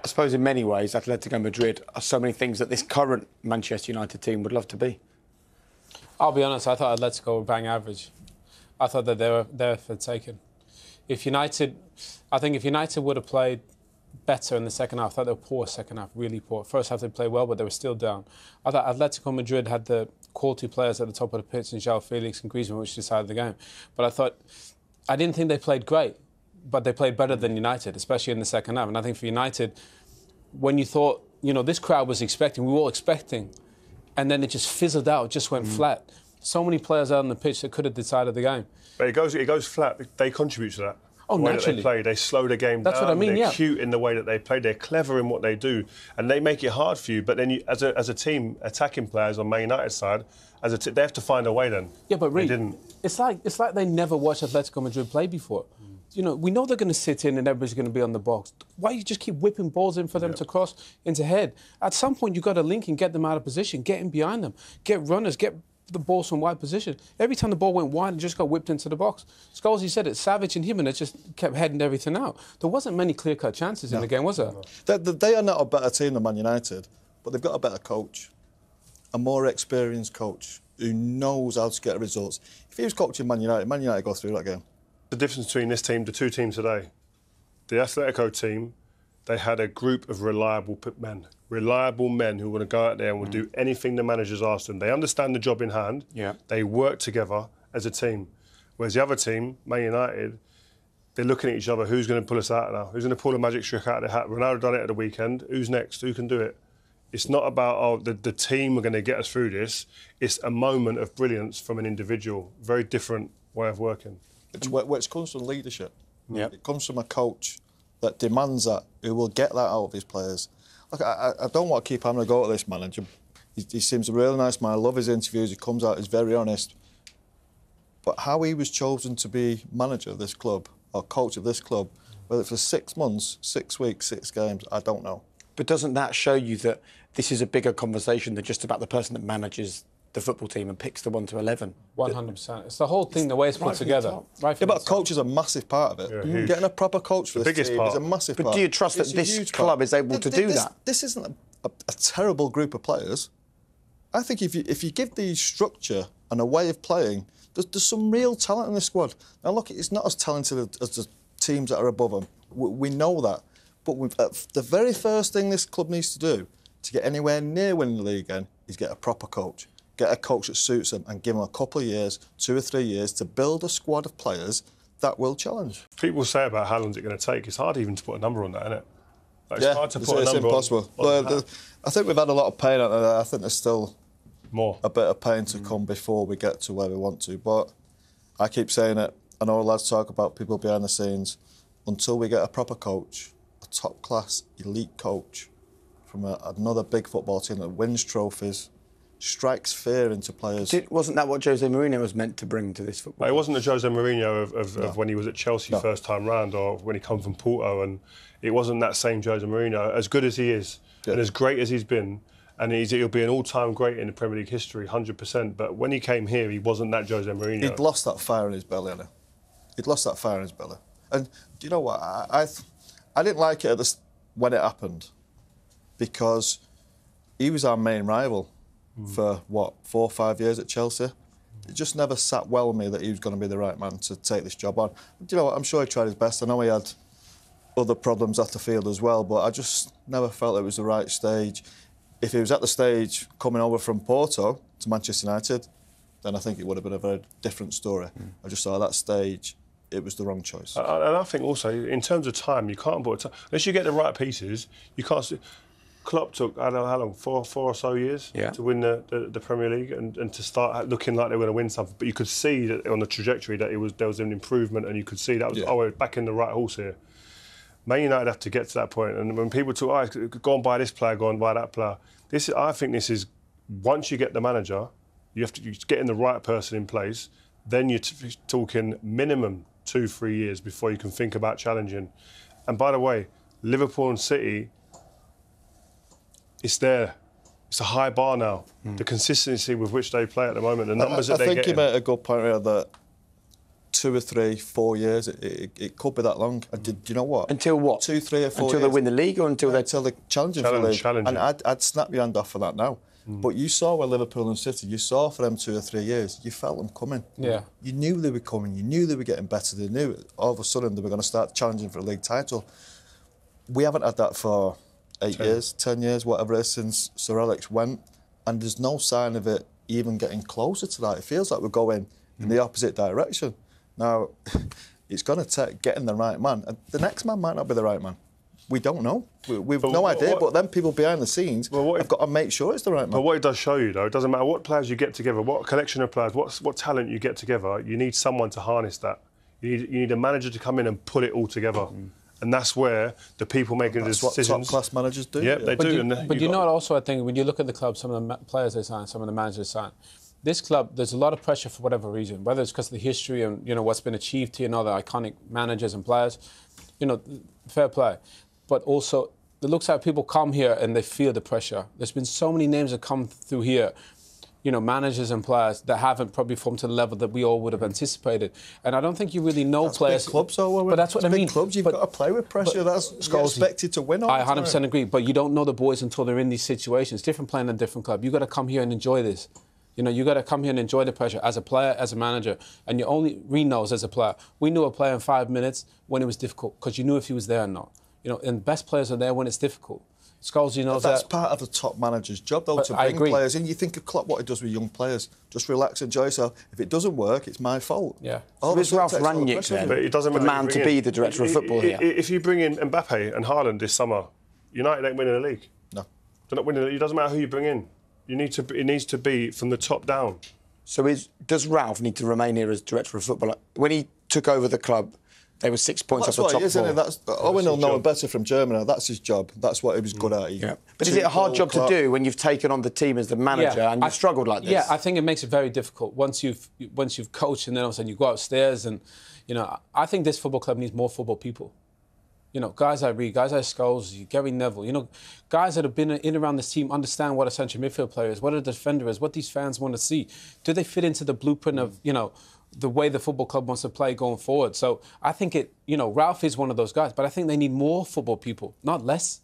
I suppose in many ways, Atletico Madrid are so many things that this current Manchester United team would love to be. I'll be honest, I thought Atletico were bang average. I thought that they were there for taken. I think if United would have played better in the second half, I thought they were poor second half, really poor. First half they played well, but they were still down. I thought Atletico Madrid had the quality players at the top of the pitch, and João Felix and Griezmann, which decided the game. But I didn't think they played great, but they played better than United, especially in the second half. And I think for United, when you thought, this crowd was expecting, we were all expecting, and then it just fizzled out, just went flat. So many players out on the pitch that could have decided the game. But it goes flat. They contribute to that. Oh, the way naturally. that they play, they slow the game down. That's what I mean, They're cute in the way that they play. They're clever in what they do, and they make it hard for you. But then, as a team, attacking players on Man United side, they have to find a way. Then yeah, but they didn't. It's like they never watched Atletico Madrid play before. We know they're going to sit in and everybody's going to be on the box. Why do you just keep whipping balls in for them to cross into head? At some point, you've got to link and get them out of position, get in behind them, get runners, get the balls from wide position. Every time the ball went wide, it just got whipped into the box. Scholes, he said it, Savage and Jimenez just kept heading everything out. There wasn't many clear-cut chances in the game, was there? They are not a better team than Man United, but they've got a better coach, a more experienced coach who knows how to get results. If he was coaching Man United go through that game. The difference between this team, the two teams today, the Atletico team, they had a group of reliable men who want to go out there and will do anything the managers ask them. They understand the job in hand. Yeah. They work together as a team. Whereas the other team, Man United, they're looking at each other. Who's going to pull us out now? Who's going to pull a magic trick out of the hat? Ronaldo done it at the weekend. Who's next? Who can do it? It's not about, the team are going to get us through this. It's a moment of brilliance from an individual. Very different way of working. Which comes from leadership. Yep. It comes from a coach that demands that, who will get that out of his players. Look, I don't want to keep having a go at this manager. He seems a really nice man. I love his interviews. He comes out, he's very honest. But how he was chosen to be manager of this club, or coach of this club, whether for 6 months, 6 weeks, 6 games, I don't know. But doesn't that show you that this is a bigger conversation than just about the person that manages the football team and picks the 1 to 11? 100%. It's the whole thing, the way it's put together. Yeah, but a coach is a massive part of it. Yeah, getting a proper coach for this team is a massive part. But do you trust that this club is able to do that? This isn't a terrible group of players. I think if you give these structure and a way of playing, there's some real talent in this squad. Now, look, it's not as talented as the teams that are above them. We know that. But the very first thing this club needs to do to get anywhere near winning the league again is get a proper coach. Get a coach that suits them and give them a couple of years, 2 or 3 years, to build a squad of players that will challenge. People say about how long is it going to take. It's hard even to put a number on that, isn't it? It's hard to put a number impossible. on I think we've had a lot of pain out there. I think there's still more. A bit of pain to come before we get to where we want to. But I keep saying it. I know lads talk about people behind the scenes. Until we get a proper coach, a top-class, elite coach from another big football team that wins trophies, strikes fear into players. Wasn't that what Jose Mourinho was meant to bring to this football? It wasn't the Jose Mourinho of when he was at Chelsea first time round, or when he come from Porto, and it wasn't that same Jose Mourinho. As good as he is, and as great as he's been, and he'll be an all-time great in the Premier League history, 100%. But when he came here, he wasn't that Jose Mourinho. He'd lost that fire in his belly, hadn't he? He'd lost that fire in his belly. And do you know what? I didn't like it when it happened, because he was our main rival for, 4 or 5 years at Chelsea. It just never sat well with me that he was going to be the right man to take this job on. Do you know what? I'm sure he tried his best. I know he had other problems at the field as well, but I just never felt it was the right stage. If he was at the stage coming over from Porto to Manchester United, then I think it would have been a very different story. I just thought at that stage, it was the wrong choice. And I think also, in terms of time, you can't put unless you get the right pieces, you can't. Klopp took, I don't know how long, 4 or so years to win the Premier League and to start looking like they were going to win something. But you could see that on the trajectory that there was an improvement, and you could see that was, we're back in the right horse here. Man United have to get to that point. And when people talk, go and buy this player, go and buy that player. I think this is, once you get the manager, you get the right person in place, then you're talking minimum 2-3 years before you can think about challenging. And by the way, Liverpool and City, it's there. It's a high bar now. The consistency with which they play at the moment, the numbers that they're getting. I think you made a good point here that 2 or 3, 4 years. It could be that long. And do you know what? Until what? 2, 3 or 4 Until years. they win the league, or until they're challenging for the league. And I'd snap your hand off for that now. But you saw with Liverpool and City, you saw for them 2 or 3 years, you felt them coming. Yeah. You knew they were coming. You knew they were getting better. They knew all of a sudden they were going to start challenging for a league title. We haven't had that for 8 years, 10 years, whatever it is, since Sir Alex went. And there's no sign of it even getting closer to that. It feels like we're going in the opposite direction. Now, it's going to take getting the right man. And the next man might not be the right man. We don't know. We've no idea. But then people behind the scenes have got to make sure it's the right man. But what it does show you, though, it doesn't matter what players you get together, what collection of players, what talent you get together, you need someone to harness that. You need a manager to come in and pull it all together. And that's where the people making the decisions... That's what top-class managers do. Yeah, they do. But you know what also, I think, when you look at the club, some of the players they sign, some of the managers they sign, this club, there's a lot of pressure for whatever reason, whether it's because of the history and, you know, what's been achieved here and other iconic managers and players. You know, fair play. But also, it looks like people come here and they feel the pressure. There's been so many names that come through here, you know, managers and players that haven't probably formed to the level that we all would have anticipated. And I don't think you really know players. Big clubs, though. But that's what I mean. Big clubs, you've got to play with pressure. That's you're expected to win all the time. I 100% agree. But you don't know the boys until they're in these situations. Different playing in a different club. You've got to come here and enjoy this. You know, you got to come here and enjoy the pressure as a player, as a manager. And you only knows as a player. We knew a player in 5 minutes when it was difficult because you knew if he was there or not. You know, and best players are there when it's difficult. Scholes, you know that. That's part of the top manager's job, though, to bring players in. You think of Klopp, what he does with young players. Just relax, enjoy yourself. If it doesn't work, it's my fault. Yeah. So is Ralph Rangnick then, but it doesn't the man to be the director of football here? If you bring in Mbappe and Haaland this summer, United ain't winning the league. No. They're not winning the league. It doesn't matter who you bring in. It needs to be from the top down. So does Ralph need to remain here as director of football? When he took over the club, they were 6 points off the top four. Owen will know him better from Germany. That's his job. That's what he was good at. Yeah. But is it a hard job to do when you've taken on the team as the manager and you've struggled like this? Yeah, I think it makes it very difficult once you've coached and then all of a sudden you go upstairs and, you know, I think this football club needs more football people. You know, guys like Reed, guys like Scholes, Gary Neville, you know, guys that have been in around this team understand what a central midfield player is, what a defender is, what these fans want to see. Do they fit into the blueprint of, you know, the way the football club wants to play going forward? So I think Ralph is one of those guys, but I think they need more football people, not less.